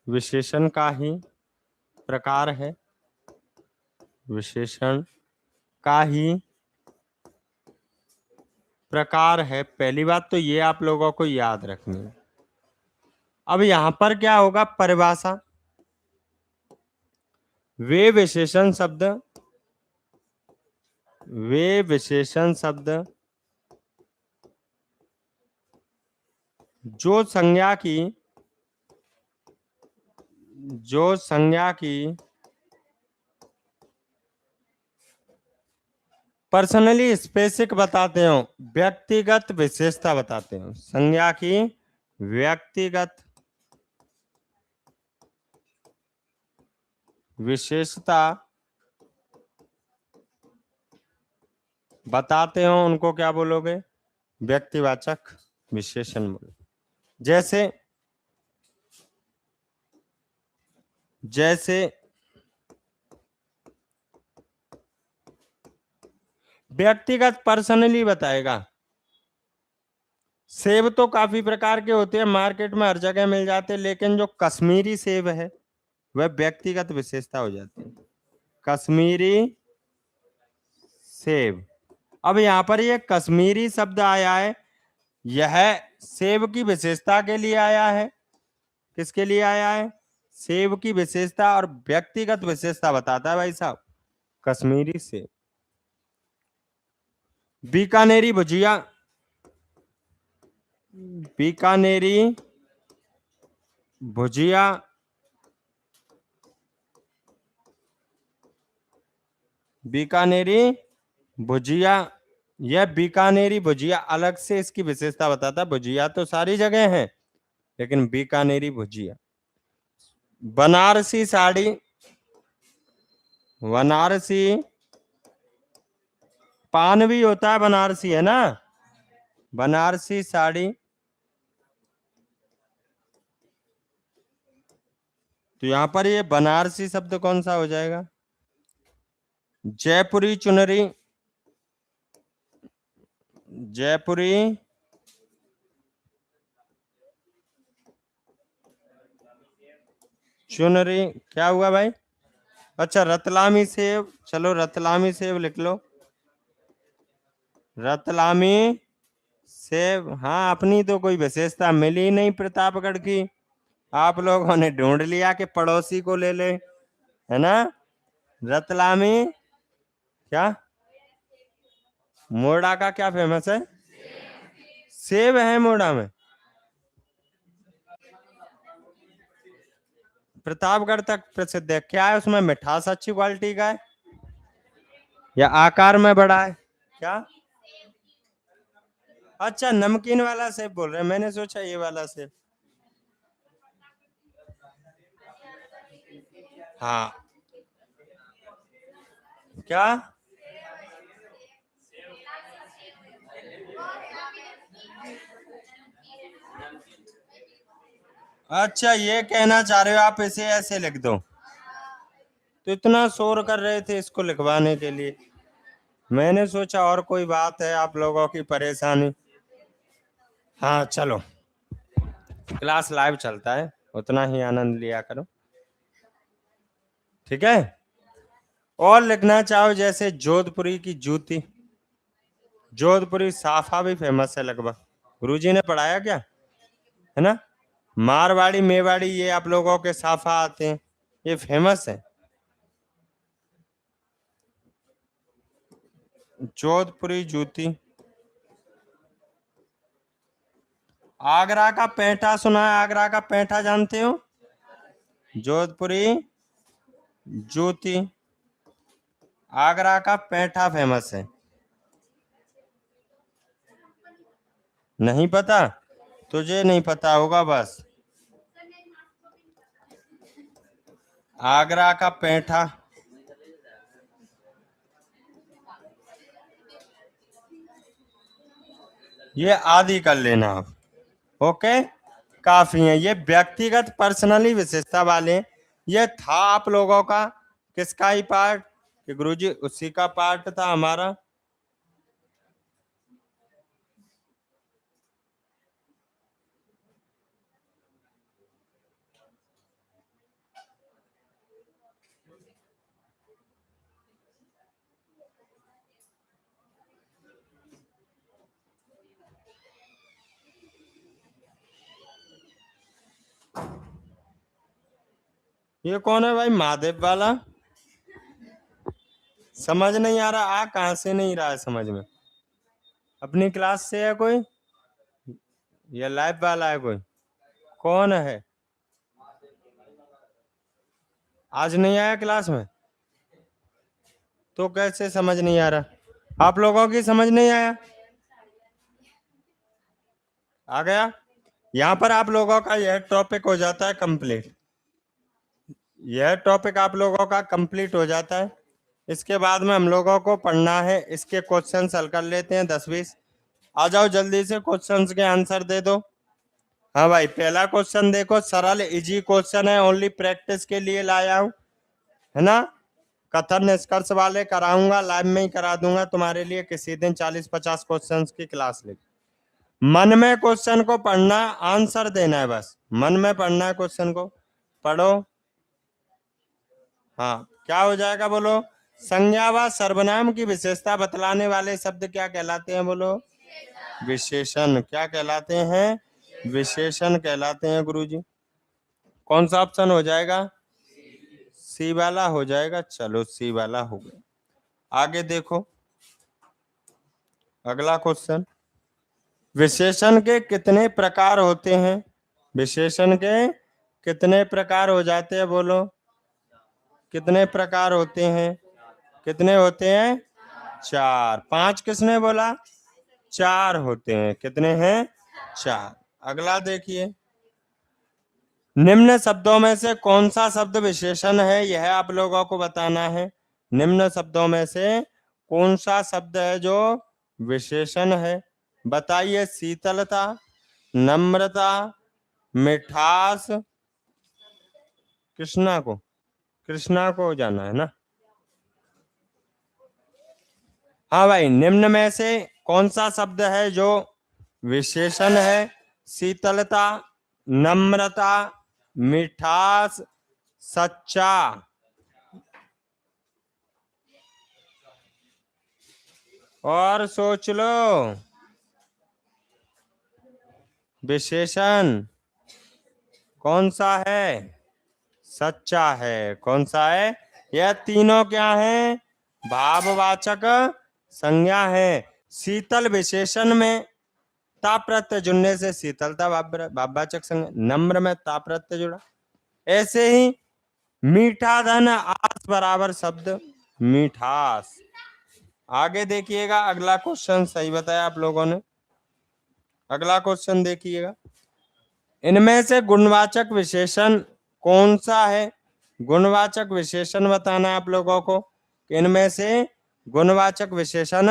विशेषण का ही प्रकार है, विशेषण का ही प्रकार है। पहली बात तो ये आप लोगों को याद रखनी है। अब यहां पर क्या होगा? परिभाषा। वे विशेषण शब्द, वे विशेषण शब्द जो संज्ञा की, जो संज्ञा की पर्सनली स्पेसिफिक बताते हो, व्यक्तिगत विशेषता बताते हो। संज्ञा की व्यक्तिगत विशेषता बताते हो, उनको क्या बोलोगे? व्यक्तिवाचक विशेषण बोलो। जैसे जैसे व्यक्तिगत पर्सनली बताएगा। सेब तो काफी प्रकार के होते हैं, मार्केट में हर जगह मिल जाते हैं, लेकिन जो कश्मीरी सेब है वह व्यक्तिगत विशेषता हो जाती है। कश्मीरी सेब। अब यहाँ पर ये कश्मीरी शब्द आया है, यह सेब की विशेषता के लिए आया है। किसके लिए आया है? सेब की विशेषता और व्यक्तिगत विशेषता बताता है भाई साहब, कश्मीरी सेब। बीकानेरी भुजिया, बीकानेरी भुजिया बीकानेरी भुजिया, यह बीकानेरी भुजिया अलग से इसकी विशेषता बताता है। भुजिया तो सारी जगह है, लेकिन बीकानेरी भुजिया। बनारसी साड़ी, बनारसी पान भी होता है, बनारसी है ना, बनारसी साड़ी। तो यहां पर ये बनारसी शब्द कौन सा हो जाएगा? जयपुरी चुनरी, जयपुरी चुनरी। क्या हुआ भाई? अच्छा, रतलामी सेब, चलो रतलामी सेब लिख लो। रतलामी सेब। हाँ, अपनी तो कोई विशेषता मिली नहीं प्रतापगढ़ की, आप लोगों ने ढूंढ लिया कि पड़ोसी को ले ले, है ना। रतलामी क्या? मोड़ा का क्या फेमस है? सेब है मोड़ा में। प्रतापगढ़ तक प्रसिद्ध है। क्या है उसमें? मिठास अच्छी क्वालिटी का है या आकार में बड़ा है? क्या? अच्छा, नमकीन वाला सेब बोल रहे हैं, मैंने सोचा ये वाला सेब। हाँ। क्या? अच्छा, ये कहना चाह रहे हो आप इसे ऐसे लिख दो। तो इतना शोर कर रहे थे इसको लिखवाने के लिए, मैंने सोचा और कोई बात है आप लोगों की परेशानी। हाँ चलो, क्लास लाइव चलता है, उतना ही आनंद लिया करो, ठीक है। और लिखना चाहो जैसे जोधपुरी की जूती, जोधपुरी साफा भी फेमस है लगभग, गुरुजी ने पढ़ाया क्या, है ना। मारवाड़ी मेवाड़ी ये आप लोगों के साफा आते हैं, ये फेमस है। जोधपुरी जूती। आगरा का पेंठा सुना है, आगरा का पेंठा जानते हो। जोधपुरी जूती, आगरा का पेंठा फेमस है। नहीं पता, तुझे नहीं पता होगा बस। आगरा का पेंठा, ये आदि कर लेना आप, ओके। काफी है, ये व्यक्तिगत पर्सनली विशेषता वाले। ये था आप लोगों का किसका ही पार्ट, कि गुरुजी उसी का पार्ट था हमारा। ये कौन है भाई, महादेव वाला, समझ नहीं आ रहा, आ कहां से नहीं रहा है समझ में। अपनी क्लास से है कोई, ये लाइव वाला है कोई, कौन है। आज नहीं आया क्लास में, तो कैसे समझ नहीं आ रहा, आप लोगों की समझ नहीं आया। आ गया। यहाँ पर आप लोगों का यह टॉपिक हो जाता है कंप्लीट, यह टॉपिक आप लोगों का कंप्लीट हो जाता है। इसके बाद में हम लोगों को पढ़ना है, इसके क्वेश्चन हल कर लेते हैं 10-20। आ जाओ जल्दी से, क्वेश्चंस के आंसर दे दो। हाँ भाई, पहला क्वेश्चन देखो, सरल इजी क्वेश्चन है, ओनली प्रैक्टिस के लिए लाया हूं, है ना। कथन निष्कर्ष वाले कराऊंगा, लाइव में ही करा दूंगा तुम्हारे लिए किसी दिन 40-50 क्वेश्चंस की क्लास ले। मन में क्वेश्चन को पढ़ना, आंसर देना है बस, मन में पढ़ना है क्वेश्चन को, पढ़ो। हाँ, क्या हो जाएगा बोलो। संज्ञा व सर्वनाम की विशेषता बतलाने वाले शब्द क्या कहलाते हैं बोलो। विशेषण। क्या कहलाते हैं, विशेषण कहलाते हैं गुरुजी। कौन सा ऑप्शन हो जाएगा, सी वाला हो जाएगा। चलो सी वाला हो गया। आगे देखो, अगला क्वेश्चन, विशेषण के कितने प्रकार होते हैं, विशेषण के कितने प्रकार हो जाते हैं बोलो, कितने प्रकार होते हैं, कितने होते हैं, 4। 5 किसने बोला, 4 होते हैं। कितने हैं, 4। अगला देखिए, निम्न शब्दों में से कौन सा शब्द विशेषण है, यह आप लोगों को बताना है। निम्न शब्दों में से कौन सा शब्द है जो विशेषण है, बताइए। शीतलता, नम्रता, मिठास, कृष्णा को, कृष्णा को जाना है ना। हाँ भाई, निम्न में से कौन सा शब्द है जो विशेषण है, शीतलता, नम्रता, मिठास, सच्चा। और सोच लो, विशेषण कौन सा है, सच्चा है। कौन सा है, यह तीनों क्या है, भाववाचक संज्ञा है। शीतल विशेषण में ता प्रत्यय जुड़ने से शीतलता भाववाचक संज्ञा, नम्र में ता प्रत्यय जुड़ा। ऐसे ही मीठा धन आस बराबर शब्द मिठास। आगे देखिएगा, अगला क्वेश्चन सही बताया आप लोगों ने। अगला क्वेश्चन देखिएगा, इनमें से गुणवाचक विशेषण कौन सा है, गुणवाचक विशेषण बताना है आप लोगों को। इनमें से गुणवाचक विशेषण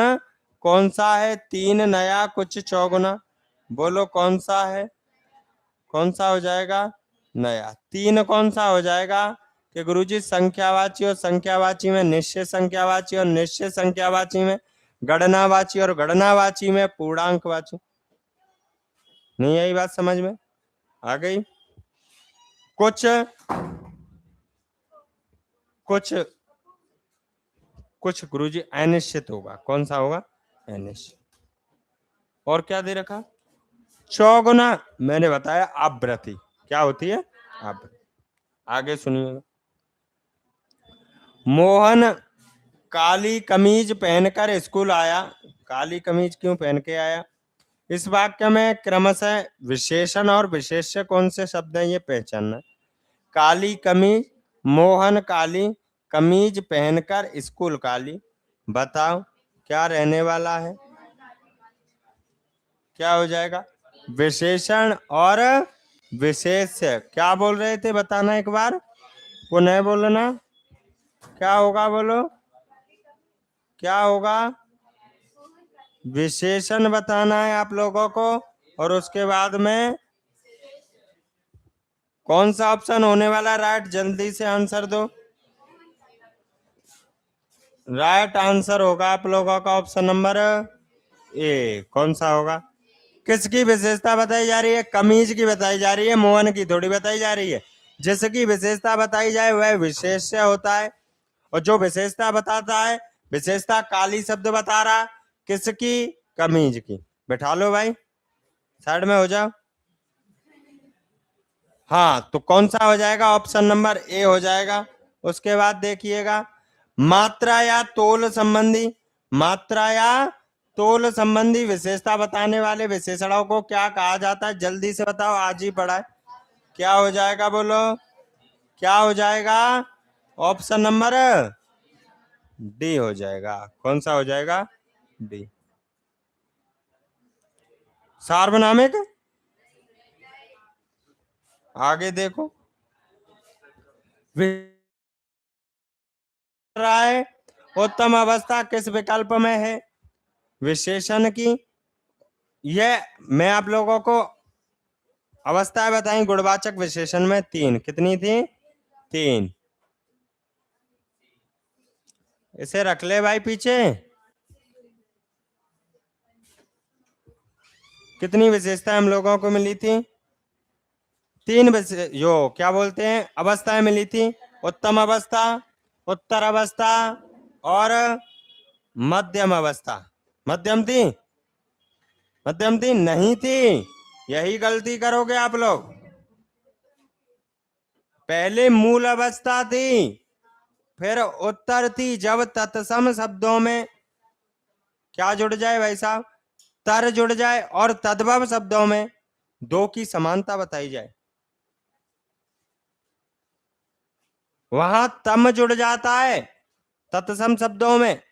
कौन सा है, 3 नया कुछ चौगुना, बोलो कौन सा है, कौन सा हो जाएगा। नया। तीन कौन सा हो जाएगा कि गुरुजी संख्यावाची और संख्यावाची में निश्चय संख्यावाची और निश्चय संख्यावाची में गणनावाची और गणनावाची में पूर्णांकवाची। नहीं आई बात समझ में? आ गई? कुछ कुछ कुछ गुरुजी अनिश्चित होगा। कौन सा होगा? अनिश्चित। और क्या दे रखा? चौगुना। मैंने बताया आवृत्ति क्या होती है? आवृत्ति। आगे सुनिएगा। मोहन काली कमीज पहनकर स्कूल आया। काली कमीज क्यों पहन के आया? इस वाक्य में क्रमशः विशेषण और विशेष्य कौन से शब्द हैं ये पहचानना। काली कमीज, मोहन काली कमीज पहनकर स्कूल काली। बताओ क्या रहने वाला है? क्या हो जाएगा? विशेषण और विशेष्य। क्या बोल रहे थे बताना एक बार, पुनः बोलना। क्या होगा बोलो? क्या होगा? विशेषण बताना है आप लोगों को। और उसके बाद में कौन सा ऑप्शन होने वाला है राइट? जल्दी से आंसर दो। राइट आंसर होगा आप लोगों का ऑप्शन नंबर ए। कौन सा होगा? किसकी विशेषता बताई जा रही है? कमीज की बताई जा रही है, मोहन की थोड़ी बताई जा रही है। जिसकी विशेषता बताई जाए वह विशेष्य होता है। और जो विशेषता बताता है, विशेषता काली शब्द बता रहा, किसकी? कमीज की। बैठा लो भाई, साइड में हो जाओ। हाँ तो कौन सा हो जाएगा? ऑप्शन नंबर ए हो जाएगा। उसके बाद देखिएगा, मात्रा या तोल संबंधी, मात्रा या तोल संबंधी विशेषता बताने वाले विशेषणों को क्या कहा जाता है? जल्दी से बताओ, आज ही पढ़ा है। क्या हो जाएगा बोलो? क्या हो जाएगा? ऑप्शन नंबर डी हो जाएगा। कौन सा हो जाएगा? डी। सार्वनामिक। आगे देखो, रहा है उत्तम अवस्था किस विकल्प में है? विशेषण की। यह मैं आप लोगों को अवस्थाएं बताई गुणवाचक विशेषण में तीन। कितनी थी? तीन। इसे रख ले भाई पीछे। कितनी विशेषताएं हम लोगों को मिली थी? तीन यो क्या बोलते हैं अवस्थाएं मिली थी। उत्तम अवस्था, उत्तर अवस्था और मध्यम अवस्था। मध्यम थी? मध्यम थी? नहीं थी। यही गलती करोगे आप लोग। पहले मूल अवस्था थी, फिर उत्तर थी। जब तत्सम शब्दों में क्या जुड़ जाए भाई साहब? तर जुड़ जाए और तद्भव शब्दों में दो की समानता बताई जाए, वहां तम जुड़ जाता है तत्सम शब्दों में।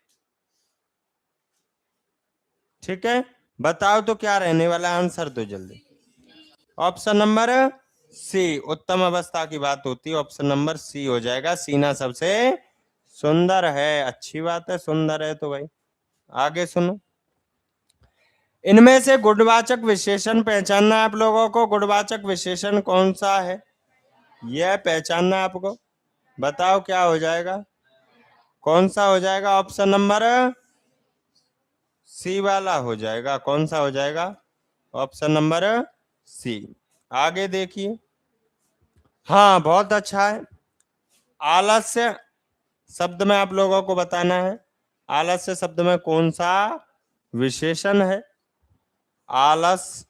ठीक है, बताओ तो क्या रहने वाला आंसर? तो जल्दी। ऑप्शन नंबर सी, उत्तम अवस्था की बात होती है। ऑप्शन नंबर सी हो जाएगा। सीना सबसे सुंदर है। अच्छी बात है, सुंदर है तो भाई। आगे सुनो, इनमें से गुणवाचक विशेषण पहचानना आप लोगों को। गुणवाचक विशेषण कौन सा है यह पहचानना आपको। बताओ क्या हो जाएगा? कौन सा हो जाएगा? ऑप्शन नंबर सी वाला हो जाएगा। कौन सा हो जाएगा? Option number C. आगे देखिए, हाँ बहुत अच्छा है। आलस्य शब्द में आप लोगों को बताना है, आलस्य शब्द में कौन सा विशेषण है? आलस,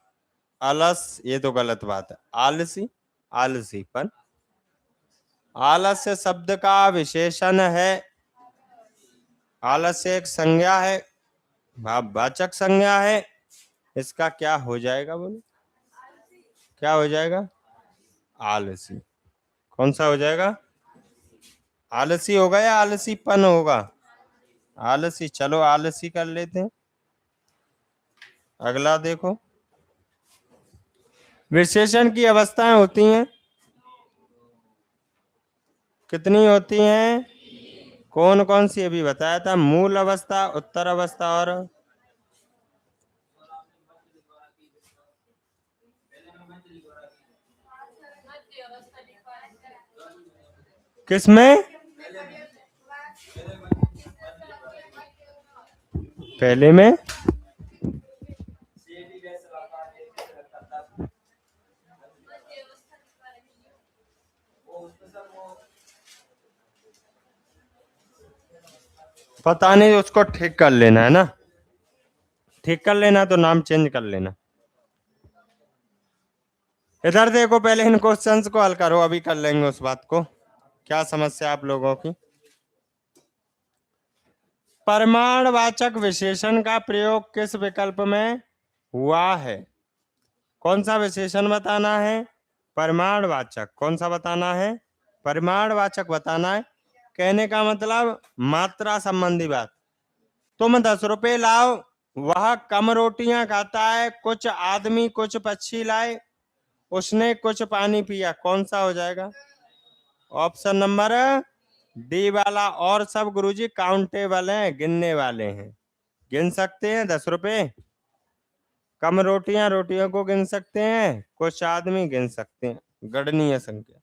अलस ये तो गलत बात है। आलसी, आलसीपन। आलस्य शब्द का विशेषण है। आलस्य एक संज्ञा है, वाचक संज्ञा है। इसका क्या हो जाएगा बोलो? क्या हो जाएगा? आलसी। कौन सा हो जाएगा? आलसी होगा या आलसीपन होगा? आलसी। चलो आलसी कर लेते हैं। अगला देखो, विशेषण की अवस्थाएं होती हैं। कितनी होती हैं? कौन कौन सी अभी बताया था? मूल अवस्था, उत्तर अवस्था और किसमें? पहले में पता नहीं, उसको ठीक कर लेना है ना, ठीक कर लेना तो नाम चेंज कर लेना। इधर देखो, पहले इन क्वेश्चंस को हल करो, अभी कर लेंगे उस बात को। क्या समस्या आप लोगों की? परमाणुवाचक विशेषण का प्रयोग किस विकल्प में हुआ है? कौन सा विशेषण बताना है? परमाणुवाचक। कौन सा बताना है? परमाणुवाचक बताना है। कहने का मतलब मात्रा संबंधी बात। तुम 10 रुपए लाओ, वह कम रोटियां खाता है, कुछ आदमी कुछ पक्षी लाए, उसने कुछ पानी पिया, कौन सा हो जाएगा? ऑप्शन नंबर डी वाला। और सब गुरुजी काउंटेबल हैं, गिनने वाले हैं, गिन सकते हैं 10 रुपए। कम रोटियां, रोटियों को गिन सकते हैं, कुछ आदमी गिन सकते हैं, गणनीय संख्या।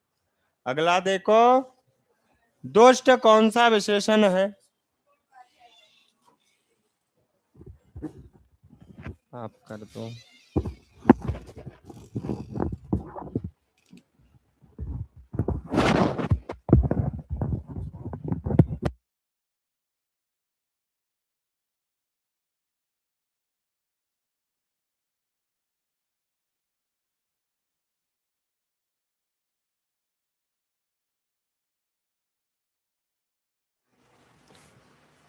अगला देखो, दुष्ट कौन सा विशेषण है? आप कर दो।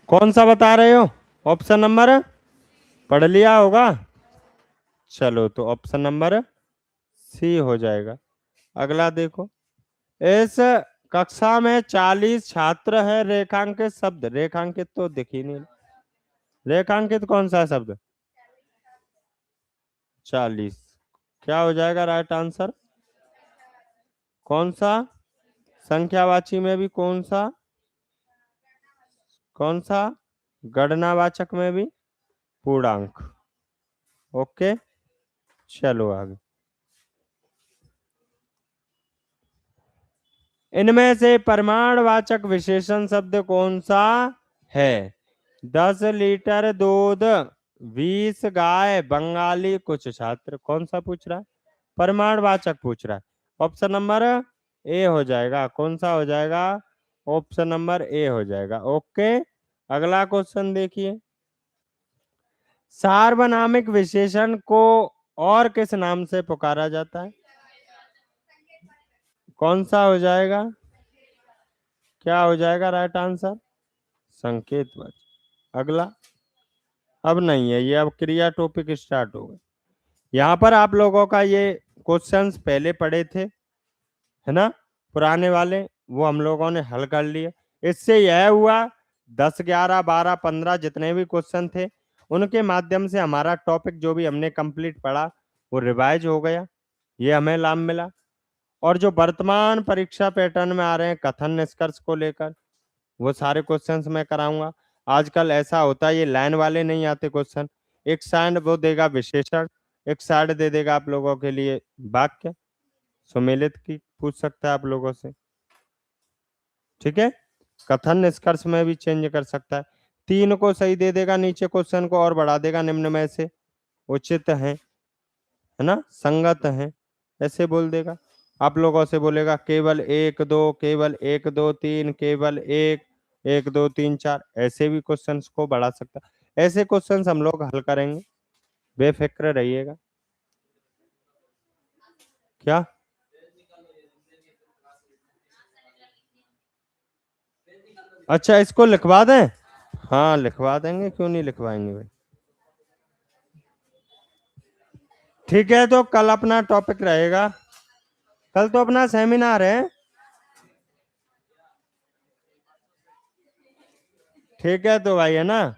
कौन सा बता रहे हो? ऑप्शन नंबर पढ़ लिया होगा। चलो, तो ऑप्शन नंबर सी हो जाएगा। अगला देखो, इस कक्षा में 40 छात्र है, रेखांकित शब्द। रेखांकित तो दिख ही नहीं। रेखांकित कौन सा शब्द? 40। क्या हो जाएगा राइट आंसर? कौन सा? संख्यावाची में भी कौन सा? कौन सा? गणनावाचक में भी पूर्णांक। ओके, चलो आगे। इनमें से परमाणुवाचक विशेषण शब्द कौन सा है? 10 लीटर दूध, 20 गाय, बंगाली, कुछ छात्र। कौन सा पूछ रहा है? परमाणुवाचक पूछ रहा है। ऑप्शन नंबर ए हो जाएगा। कौन सा हो जाएगा? ऑप्शन नंबर ए हो जाएगा। ओके, अगला क्वेश्चन देखिए। सार्वनामिक विशेषण को और किस नाम से पुकारा जाता है? कौन सा हो जाएगा? क्या हो जाएगा राइट आंसर? संकेतवाचक। अगला, अब नहीं है ये, अब क्रिया टॉपिक स्टार्ट हो गए। यहाँ पर आप लोगों का ये क्वेश्चंस पहले पढ़े थे, है ना, पुराने वाले, वो हम लोगों ने हल कर लिए। इससे यह हुआ 10, 11, 12, 15 जितने भी क्वेश्चन थे, उनके माध्यम से हमारा टॉपिक जो भी हमने कंप्लीट पढ़ा वो रिवाइज हो गया, ये हमें लाभ मिला। और जो वर्तमान परीक्षा पैटर्न में आ रहे हैं कथन निष्कर्ष को लेकर, वो सारे क्वेश्चंस मैं कराऊंगा। आजकल ऐसा होता है, ये लाइन वाले नहीं आते क्वेश्चन, एक साइड वो देगा विशेषण, एक साइड दे देगा आप लोगों के लिए वाक्य, सुमेलित की पूछ सकता है आप लोगों से। ठीक है, कथन निष्कर्ष में भी चेंज कर सकता है। 3 को सही दे देगा, नीचे क्वेश्चन को और बढ़ा देगा, निम्न में से उचित है ना, संगत है, ऐसे बोल देगा। आप लोगों से बोलेगा केवल 1 2, केवल 1 2 3, केवल 1 1 2 3 4, ऐसे भी क्वेश्चंस को बढ़ा सकता है। ऐसे क्वेश्चंस हम लोग हल करेंगे, बेफिक्र रहिएगा। क्या? अच्छा, इसको लिखवा दें? हाँ, लिखवा देंगे, क्यों नहीं लिखवाएंगे भाई। ठीक है, तो कल अपना टॉपिक रहेगा, कल तो अपना सेमिनार है। ठीक है तो भाई, है ना।